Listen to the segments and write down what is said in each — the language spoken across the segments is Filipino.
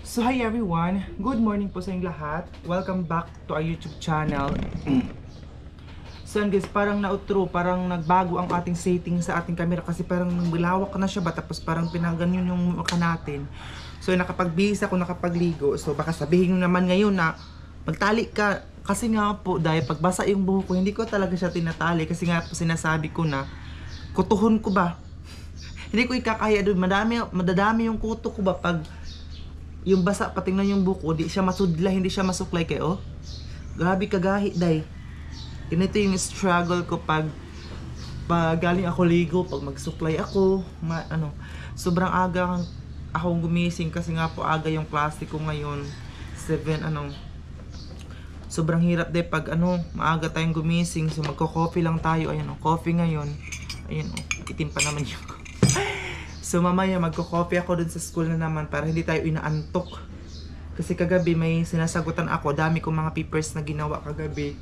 So hi everyone, good morning po sa inyong lahat. Welcome back to our YouTube channel. So guys, parang na-outro, parang nagbago ang ating setting sa ating camera kasi parang bilawak na siya ba, tapos parang pinaganyan yung mukha natin. So nakapagbihis ako, nakapagligo. So baka sabihin nyo naman ngayon na magtali ka. Kasi nga po, dahil pagbasa yung buhok ko, hindi ko talaga siya tinatali. Kasi nga po sinasabi ko na, kutuhon ko ba? Hindi ko ikakaya doon, madadami yung kuto ko ba pag yung basa, patingnan yung buko, di siya masudla, hindi siya masuklay kayo. Grabe kagahi, day. Ganito yung struggle ko pag galing ako ligo, pag magsuklay ako, sobrang aga akong gumising kasi nga po aga yung klase ko ngayon. 7, sobrang hirap day pag maaga tayong gumising. So magko-coffee lang tayo, ayan coffee ngayon. Ayan itim pa naman yung so mamaya magko-coffee ako dun sa school na naman para hindi tayo inaantok. Kasi kagabi may sinasagutan ako, dami kong mga papers na ginawa kagabi.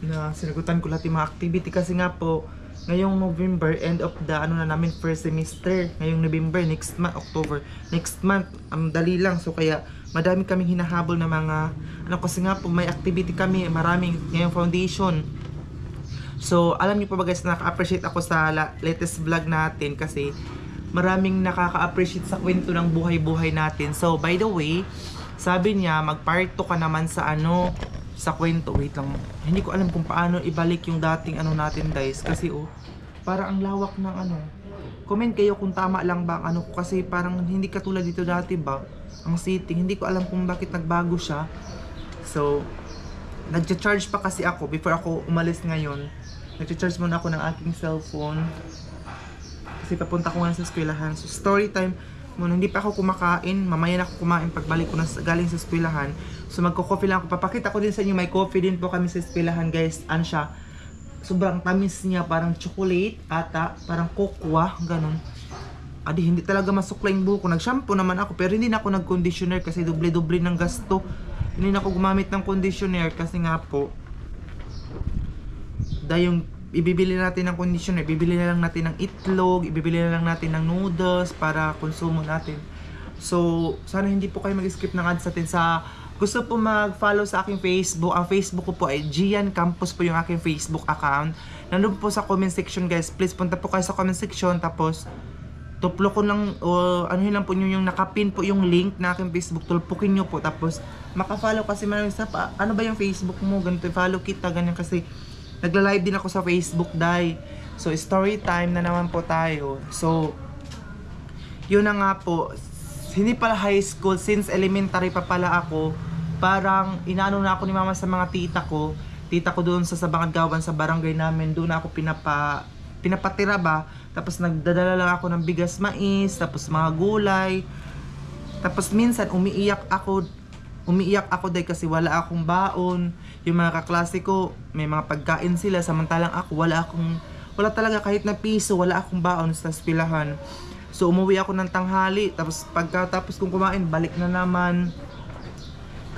Na sinagutan ko lahat yung mga activity kasi nga po ngayong November, end of the namin first semester. Ngayong November, next month, October, next month, dali lang. So kaya madami kaming hinahabol na mga kasi nga po may activity kami, maraming ngayong foundation. So alam niyo po ba guys, naka-appreciate ako sa latest vlog natin kasi maraming nakaka-appreciate sa kwento ng buhay-buhay natin. So, by the way, sabi niya, mag-part 2 ka naman sa sa kwento. Wait lang. Hindi ko alam kung paano ibalik yung dating natin, guys. Kasi, parang ang lawak ng Comment kayo kung tama lang ba ang ko. Kasi parang hindi katulad dito dati ba? Ang setting. Hindi ko alam kung bakit nagbago siya. So, nagcha-charge pa kasi ako before ako umalis ngayon. Nagcha-charge muna ako ng aking cellphone. Kasi papunta ko nga sa eskwelahan. So story time muna, hindi pa ako kumakain. Mamaya na ako kumain pagbalik ko na galing sa eskwelahan. So magko-coffee lang ako. Papakita ko din sa inyo, may coffee din po kami sa eskwelahan guys. Ano siya? Sobrang tamis niya, parang chocolate ata, parang cocoa, ganun. Adi, hindi talaga masukla yung buhok ko. Nag-shampoo naman ako, pero hindi na ako nag-conditioner kasi doble-doble ng gasto. Hindi na ako gumamit ng conditioner kasi nga po dahil yung ibibili natin ng conditioner, ibibili na lang natin ng itlog, ibibili na lang natin ng noodles para konsumo natin. So, sana hindi po kayo mag-skip ng ads natin. Gusto po mag-follow sa aking Facebook. Ang Facebook ko po ay Gian Campos po yung aking Facebook account. Nandun po sa comment section guys. Please punta po kayo sa comment section. Tapos, tuplo ko lang, anuhin lang po nyo yung nakapin po yung link na aking Facebook. Tulpukin nyo po. Tapos, maka-follow kasi maraming sa ano ba yung Facebook mo? Ganito, follow kita, ganyan kasi nagla-live din ako sa Facebook dai. So story time na naman po tayo. So yun na nga po, hindi pala high school, since elementary pa pala ako, parang inaano na ako ni mama sa mga tita ko doon sa Bangagawan sa barangay namin. Doon ako pinapatira ba, tapos nagdadala lang ako ng bigas, mais, tapos mga gulay. Tapos minsan umiiyak ako dahil kasi wala akong baon. Yung mga kaklase ko may mga pagkain sila, samantalang ako wala talaga kahit na piso, wala akong baon sa eskwelahan. So umuwi ako ng tanghali, tapos pagkatapos kong kumain, balik na naman.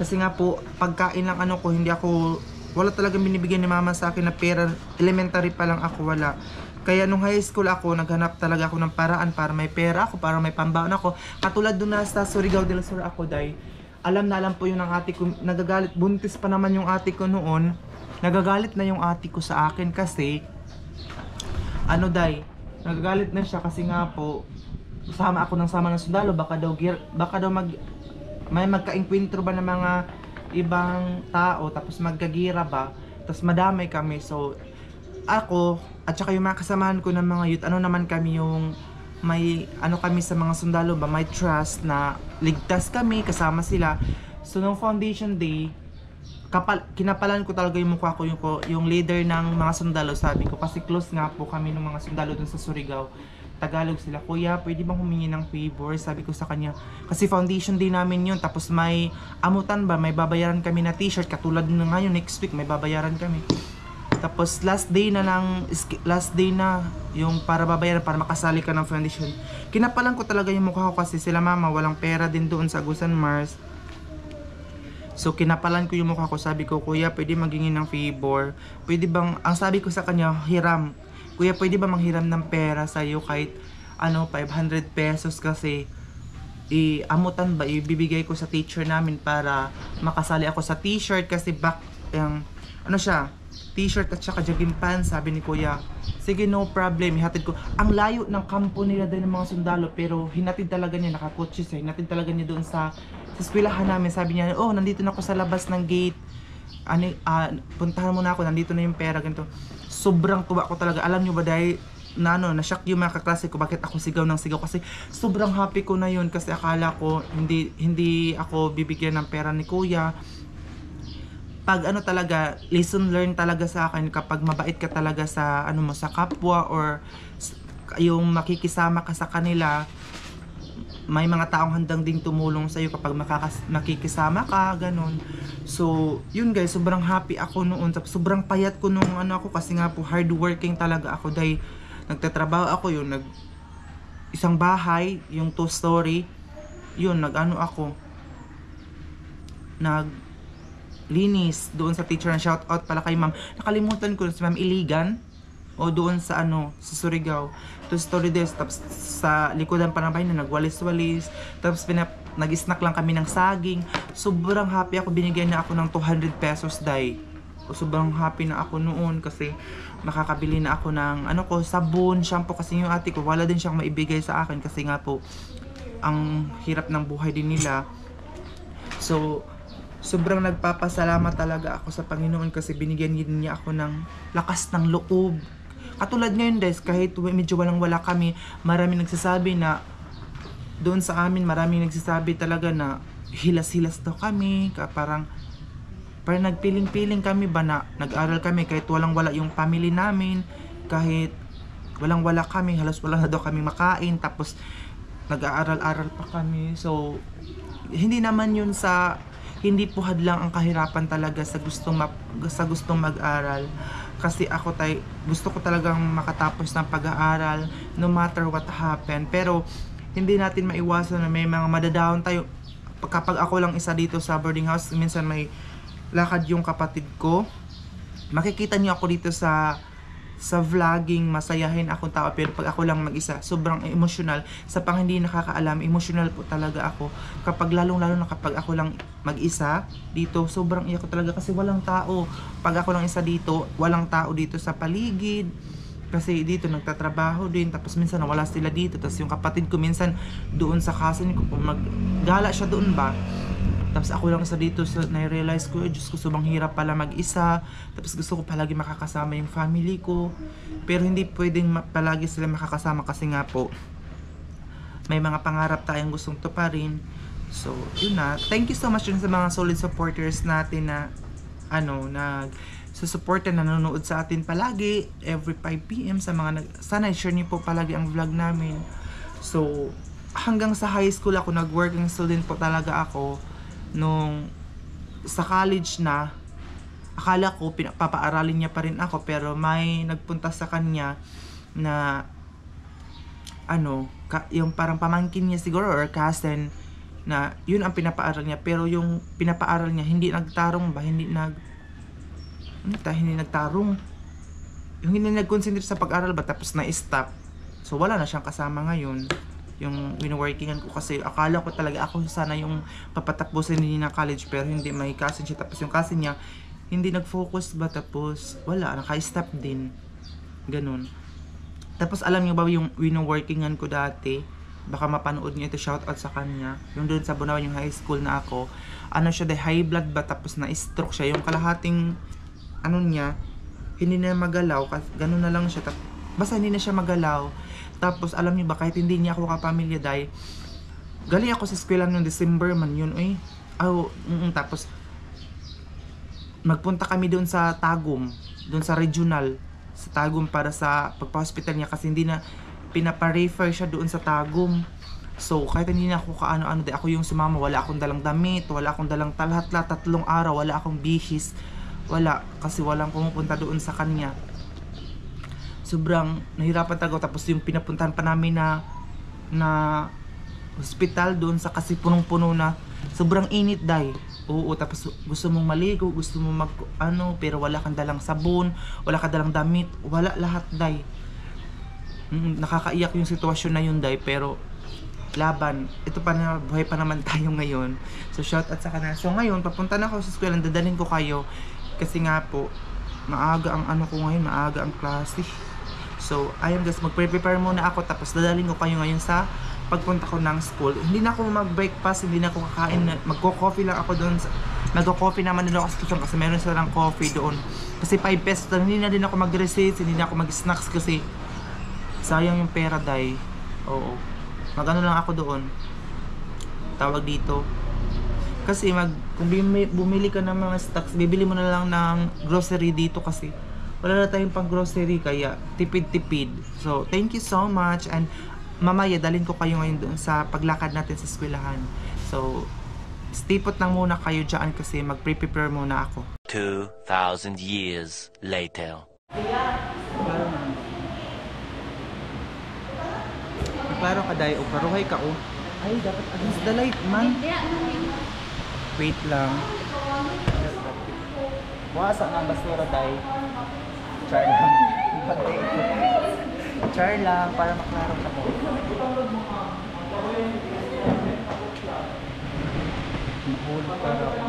Kasi nga po pagkain lang wala talaga binibigyan ni mama sa akin na pera. Elementary pa lang ako, wala. Kaya nung high school ako, naghanap talaga ako ng paraan para may pera ako, para may pambaon ako. Katulad doon na sa Surigao del Sur ako dahil alam na alam po yun ng ate ko, nagagalit, buntis pa naman yung ate ko noon. Nagagalit na yung ate ko sa akin kasi nagagalit na siya kasi nga po sama ako ng sundalo, baka daw may magka-enkwentro ba ng mga ibang tao, tapos magkagira ba, tapos madamay kami. So ako at saka yung mga kasamahan ko ng mga youth, naman kami yung may kami sa mga sundalo ba, may trust na ligtas kami kasama sila. So nung foundation day, kinapalan ko talaga yung mukha ko, yung leader ng mga sundalo. Sabi ko kasi close nga po kami ng mga sundalo dun sa Surigao. Tagalog sila, kuya pwede bang humingi ng favor? Sabi ko sa kanya, kasi foundation day namin yun, tapos may amutan ba, may babayaran kami na t-shirt, katulad na ngayon next week may babayaran kami. Tapos last day na yung para babayaran, para makasali ka ng foundation. Kinapalan ko talaga yung mukha ko kasi sila mama walang pera din doon sa Agusan Mars. So kinapalan ko yung mukha ko, sabi ko, kuya pwede maghingi ng favor, pwede bang, ang sabi ko sa kanya, hiram, kuya pwede ba manghiram ng pera sa'yo kahit 500 pesos kasi iamutan ba, ibibigay ko sa teacher namin para makasali ako sa t-shirt kasi ano siya, t-shirt at saka jogging pants. Sabi ni kuya, sige no problem, ihatid ko. Ang layo ng kampo nila din ng mga sundalo, pero hinatid talaga niya, nakakotse siya, hinatid talaga niya doon sa eskwelahan namin. Sabi niya, oh nandito na ako sa labas ng gate, puntahan mo na ako, nandito na yung pera, ganito. Sobrang tuwa ko talaga. Alam niyo ba, dahil na-shock yung mga kaklase ko bakit ako sigaw ng sigaw, kasi sobrang happy ko na yun, kasi akala ko hindi ako bibigyan ng pera ni kuya. Pag ano talaga, lesson learned talaga sa akin kapag mabait ka talaga sa ano mo, sa kapwa, or yung makikisama ka sa kanila, may mga taong handang ding tumulong sa iyo kapag makikisama ka, ganun. So, yun guys, sobrang happy ako noon. Sobrang payat ko nung ano ako, kasi nga po hardworking talaga ako, dahil nagtatrabaho ako, yun, isang bahay, yung 2-story, yun, naglinis doon sa teacher, na shout out pala kay ma'am. Nakalimutan ko si Ma'am Iligan, o doon sa sa Surigao, 2-story des. Tapos sa likodan pa ng bahay na nagwalis-walis, tapos nag-snack lang kami ng saging. Sobrang happy ako, binigyan na ako ng 200 pesos dai. Sobrang happy na ako noon, kasi makakabili na ako ng sabon, shampoo, kasi yung ate ko wala din siyang maibigay sa akin, kasi nga po ang hirap ng buhay din nila. So sobrang nagpapasalamat talaga ako sa Panginoon, kasi binigyan niya ako ng lakas ng loob. Katulad ngayon guys, kahit medyo walang-wala kami, maraming nagsasabi na doon sa amin, maraming nagsasabi talaga na hilas-hilas daw kami, parang nagpiling-piling kami ba na nag-aral kami kahit walang-wala yung family namin, kahit walang-wala kami, halos wala na daw kami makain, tapos nag-aaral-aral pa kami. So hindi naman yun hindi po hadlang ang kahirapan talaga sa gustong mag-aral, kasi ako gusto ko talagang makatapos ng pag-aaral no matter what happen. Pero hindi natin maiwasan na may mga madadahon tayo. Kapag ako lang isa dito sa boarding house, minsan may lakad yung kapatid ko, makikita niyo ako dito sa vlogging, masayahin akong tao, pero pag ako lang mag-isa, sobrang emotional. Sa pang hindi nakakaalam, emotional po talaga ako kapag lalo na kapag ako lang mag-isa dito. Sobrang iyak ko talaga, kasi walang tao. Pag ako lang isa dito, walang tao dito sa paligid, kasi dito nagtatrabaho din, tapos minsan wala sila dito. Tapos yung kapatid ko minsan doon sa cousin ko, maggala siya doon ba, tapos ako lang sa dito, na-realize ko, Diyos ko, sobrang hirap pala mag-isa. Tapos gusto ko palagi makakasama yung family ko, pero hindi pwedeng palagi sila makakasama, kasi nga po may mga pangarap tayong gustong tuparin. So yun na, thank you so much sa mga solid supporters natin na susuporta, nanonood sa atin palagi every 5 PM. Sa mga sana i-share niyo po palagi ang vlog namin. So hanggang sa high school ako, nag-working student po talaga ako. Nung sa college na, akala ko papaaralin niya pa rin ako, pero may nagpunta sa kanya na yung parang pamangkin niya siguro or cousin, na yun ang pinapaaral niya, pero yung pinapaaral niya hindi nagtarong ba, hindi nagtarong, yung hindi nag-concentrate sa pag-aral ba, tapos na-stop. So wala na siyang kasama ngayon, yung wino-workingan ko, kasi akala ko talaga ako sana yung papatapusin niya ng college, pero hindi, may cousin siya, tapos yung cousin niya hindi nag-focus ba, tapos wala, naka-stop din, ganun. Tapos alam niyo ba yung wino-workingan ko dati, baka mapanood niyo ito, shout out sa kanya, yung doon sa Bunawan, yung high school na ako, siya, high blood ba, tapos na-stroke siya, yung kalahating niya, hindi na magalaw, ganun na lang siya, basta hindi na siya magalaw. Tapos alam niyo ba, kahit hindi niya ako kapamilya, dahil galing ako sa eskwela noong December man yun, tapos magpunta kami doon sa Tagum, doon sa regional, sa Tagum, para sa pagpa-hospital niya, kasi hindi na pinapa-refer siya doon sa Tagum. So kahit hindi na ako kaano-ano, dahil ako yung sumama, wala akong dalang damit, wala akong dalang talhatla, 3 araw, wala akong bihis, wala, kasi walang pumupunta doon sa kanya. Sobrang nahirapan talaga. Tapos yung pinapuntahan pa namin na hospital doon sa, kasi punong-puno na, sobrang init dahil. Oo, tapos gusto mong maligo, gusto mong pero wala kang dalang sabon, wala kang dalang damit, wala lahat dahil. Nakakaiyak yung sitwasyon na yun dahil, pero laban. Ito pa na, buhay pa naman tayo ngayon. So shout out sa kanila. So ngayon, papunta na ako sa school, dadalhin ko kayo. Kasi nga po, maaga ang ano ko ngayon, maaga ang klase. So, ayun guys, magpre-prepare muna ako, tapos dadalhin ko kayo ngayon sa pagpunta ko ng school. Hindi na ako mag-breakfast, hindi na ako kakain, magko-coffee lang ako doon. Nagko-coffee naman din ako sa station kasi meron silang coffee doon. Kasi 5 pesos, hindi na din ako mag-receipt, hindi na ako mag-snacks kasi sayang yung pera, day. Oo. Magano lang ako doon. Tawag dito. Kasi kung bumili ka ng mga stocks, bibili mo na lang ng grocery dito kasi wala na tayong pang grocery kaya tipid-tipid. So, thank you so much and mamaya dalhin ko kayo ngayon doon sa paglakad natin sa eskwelahan. So, stay put lang muna kayo dyan kasi mag-prepare muna ako. 2,000 years later. Klaro ka day o karuhay ka o. Ay, dapat against the light man. Wait lang. Buwasa ng basura day. Char lang. Char lang para maklaro ka po. Mahulog para ako.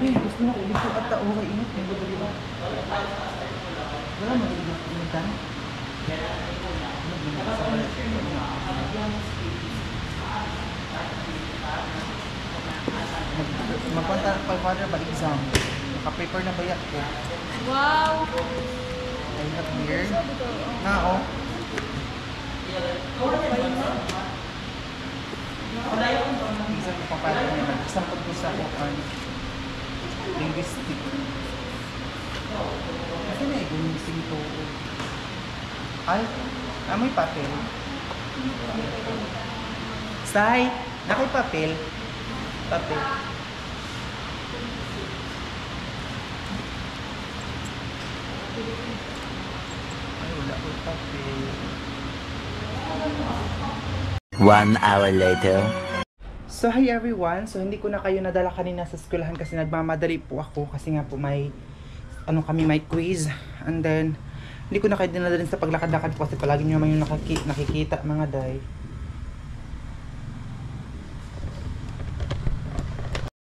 Eh, gusto na ko. Gusto ka ta. Okay, ingat. May budali ba? Wala mag-ingat. Initan. Magpunta pa para ba exam? Naka-paper na ba yan ko? Wow! I have here. Na oh. Exam ko pa para nila. Exam ko po sa linguistic. Kasi na i-gumising ko. Ay, amoy papel. Sai, nakoy papel. Papel. Ay, wala ko papel. 1 hour later. So, hi everyone. So, hindi ko na kayo nadala kanina sa eskwelahan kasi nagmamadali po ako kasi nga po may may quiz. And then hindi ko na kayo dinala rin sa paglakad-lakad ko kasi palagi nyo naman yung nakikita mga day.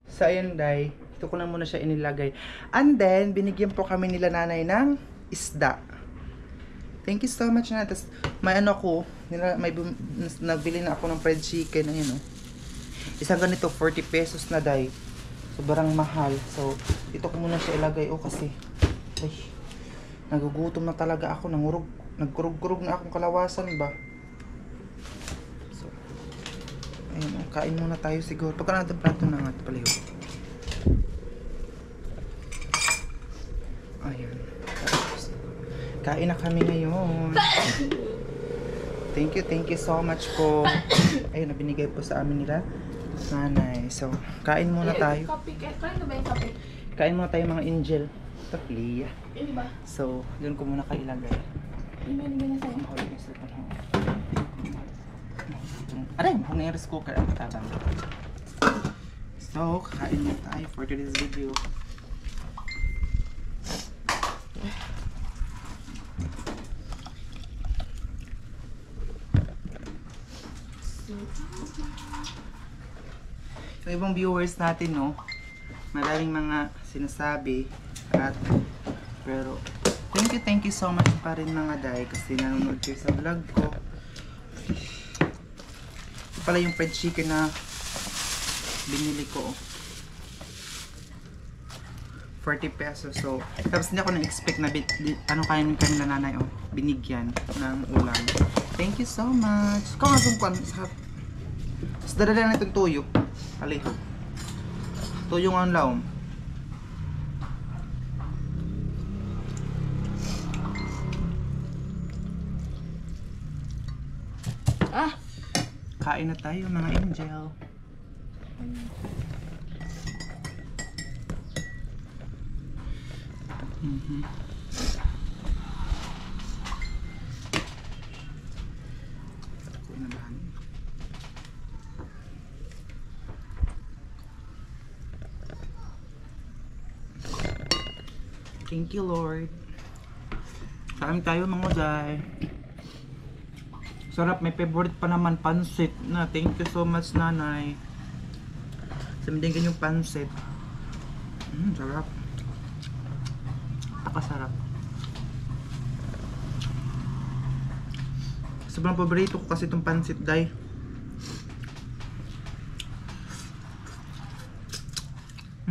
So ayun day, ito ko na muna siya inilagay. And then, binigyan po kami nila nanay ng isda. Thank you so much na. Tapos may nagbili na ako ng fried chicken. Ayun o. Isang ganito, 40 pesos na day. Sobrang mahal. So, ito ko muna siya ilagay kasi ay, nagugutom na talaga ako, nagkurug-kurug na akong kalawasan ba. So, ayun, kain muna tayo siguro. Pagka natin plato na nga, paliho. Ayan. Kain na kami ngayon. Thank you so much po. Ayun, nabinigay po sa amin nila nanay. So, kain muna tayo. Kain na ba yung kape? Kain muna tayo mga angel. Ito, Leah. Ini ba? So, doon ko muna kayo ilagay. Ini na sa'yo. Aray, mahal na yung rice cooker ang tabang. So, kakain na tayo for today's video. So, ibang viewers natin, no? Maraming mga sinasabi pero thank you so much pa rin mga day kasi nanonood kayo sa vlog ko. Ito pala yung fried chicken na binili ko, 40 pesos. So tapos hindi ako na-expect na kami na nanay binigyan ng ulam. Thank you so much. Kung asungkan sa dala na itong tuyo tuyong ang laom. Kain na tayo mga angel. Thank you, Lord. Kain tayo mga day. Sarap, may favorite pa naman, pansit na. Thank you so much, nanay. Samdingin yung pansit. Sarap. Napakasarap. Sobrang paborito ko kasi itong pansit, day.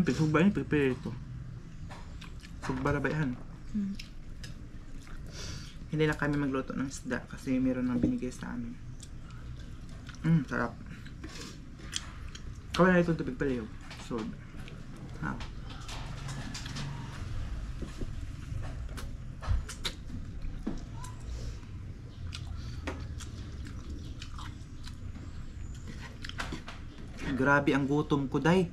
Sugba yun, paborito. Sugba na ba yan? Hindi na kami magluto ng isda kasi meron nang binigay sa amin. Sarap. Kawala na itong tubig pala yun. So, ha. Grabe ang gutom ko, day.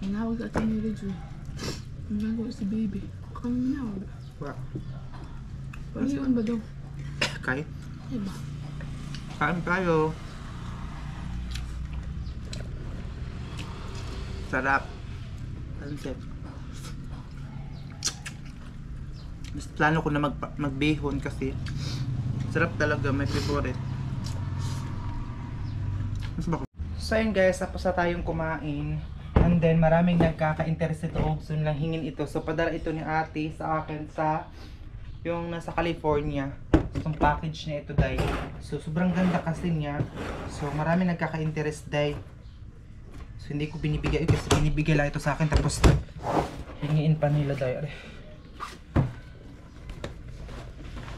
Inawag at ni Reggie. Nagawa si baby. Kami inawag. Wow. Paliwan ba daw? Kay? Diba? Kain tayo. Sarap. Pansit. Mas plano ko na magbihon kasi sarap talaga, may favorite. So yun guys, tapos na tayong kumain. And then maraming nagkaka-interest ito o gusto nilang hingin ito. So padala ito ni ate sa akin sa yung nasa California. Itong package niya ito, day. So sobrang ganda kasi niya. So maraming nagkaka-interest, day. So hindi ko binibigay kasi binibigay lang ito sa akin tapos hingiin pa nila, day.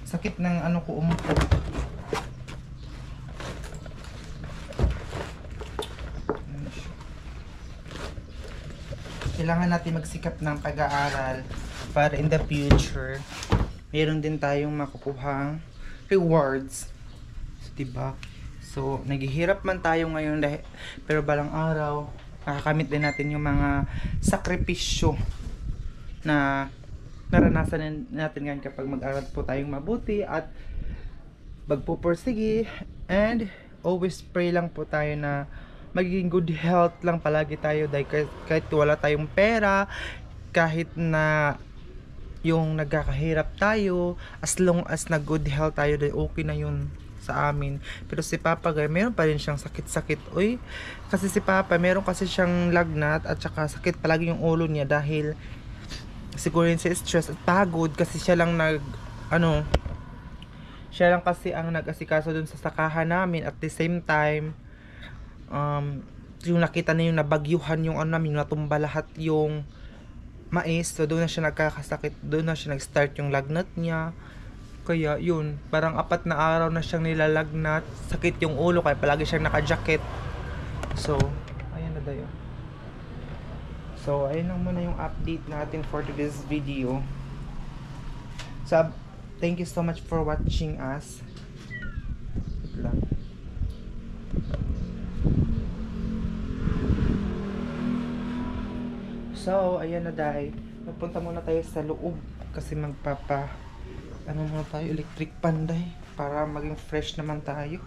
Sakit ng ano ko umupo. Kailangan natin magsikap ng pag-aaral para in the future meron din tayong makukuhang rewards. So, diba? So, naghihirap man tayo ngayon dahil, pero balang araw nakakamit din natin yung mga sakripisyo na naranasan natin ngayon kapag mag-aral po tayong mabuti at magpupursige, and always pray lang po tayo na magiging good health lang palagi tayo dahil kahit wala tayong pera, kahit na yung nagkakahirap tayo, as long as na good health tayo dahil okay na yun sa amin. Pero si Papa guys, meron pa rin siyang sakit-sakit. Uy, kasi si Papa meron kasi siyang lagnat at saka sakit palagi yung ulo niya dahil siguro yun si stress at pagod kasi siya lang siya lang kasi ang nag-asikaso dun sa sakahan namin. At the same time yung nakita na yung nabagyuhan yung namin, natumba lahat yung mais, so doon na siya nagkakasakit, doon na siya nag-start yung lagnat niya. Kaya yun, parang 4 na araw na siyang nilalagnat, sakit yung ulo kaya palagi siyang naka-jacket. So ayan na dayo. So ayun lang muna yung update natin for today's video. So thank you so much for watching us. Wait lang. So, ayan na dahil. Napunta muna tayo sa loob kasi muna tayo, electric pan dahil para maging fresh naman tayo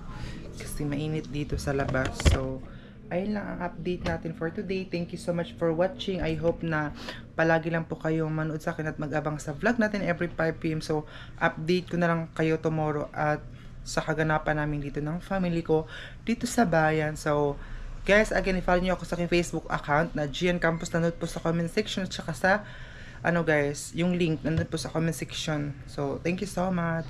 kasi mainit dito sa labas. So, ayun lang ang update natin for today. Thank you so much for watching. I hope na palagi lang po kayong manood sa akin at mag-abang sa vlog natin every 5 PM. So, update ko na lang kayo tomorrow at sa kaganapan namin dito ng family ko dito sa bayan. So, guys, again, i-follow nyo ako sa aking Facebook account na Gian Campos. Nanood po sa comment section at saka sa guys, yung link nandun po sa comment section. So, thank you so much.